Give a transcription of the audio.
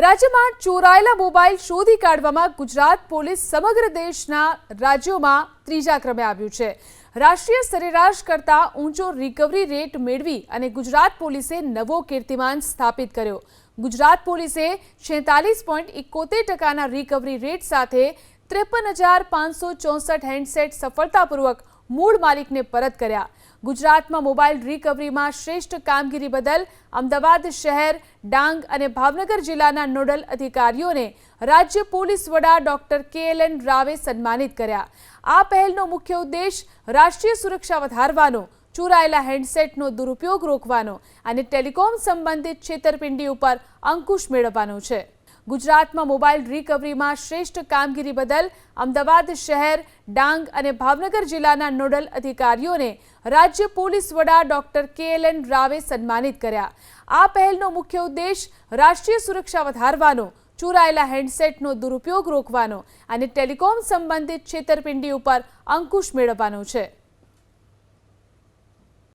રાજ્યમાં ચોરાયેલા મોબાઈલ શોધી કાઢવામાં ગુજરાત પોલીસ સમગ્ર દેશના રાજ્યોમાં ત્રીજા ક્રમે આવ્યું છે। રાષ્ટ્રીય સરેરાશ કરતાં ઊંચો રિકવરી રેટ મેળવી અને ગુજરાત પોલીસે નવો કીર્તિમાન સ્થાપિત કર્યો। ગુજરાત પોલીસે 46.71% રિકવરી રેટ સાથે 53,564 હેન્ડસેટ સફળતાપૂર્વક મૂળ માલિકને પરત કર્યા। ગુજરાતમાં મોબાઈલ રિકવરીમાં શ્રેષ્ઠ કામગીરી બદલ અમદાવાદ શહેર, ડાંગ અને ભાવનગર જિલ્લાના નોડલ અધિકારીઓને રાજ્ય પોલીસ વડા ડોક્ટર KLN રાવે સન્માનિત કર્યા। આ પહેલનો મુખ્ય ઉદ્દેશ રાષ્ટ્રીય સુરક્ષા વધારવાનો, ચોરાયેલા હેન્ડસેટનો દુરુપયોગ રોકવાનો અને ટેલિકોમ સંબંધિત છેતરપિંડી ઉપર અંકુશ મેળવવાનો છે। ગુજરાતમાં મોબાઈલ રિકવરીમાં શ્રેષ્ઠ કામગીરી બદલ અમદાવાદ શહેર, ડાંગ અને ભાવનગર જિલ્લાના નોડલ અધિકારીઓને રાજ્ય પોલીસ વડા ડોક્ટર KLN રાવે સન્માનિત કર્યા। આ પહેલનો મુખ્ય ઉદ્દેશ રાષ્ટ્રીય સુરક્ષા વધારવાનો, ચોરાયેલા હેન્ડસેટનો દુરુપયોગ રોકવાનો અને ટેલિકોમ સંબંધિત છેતરપિંડી ઉપર અંકુશ મેળવવાનો છે।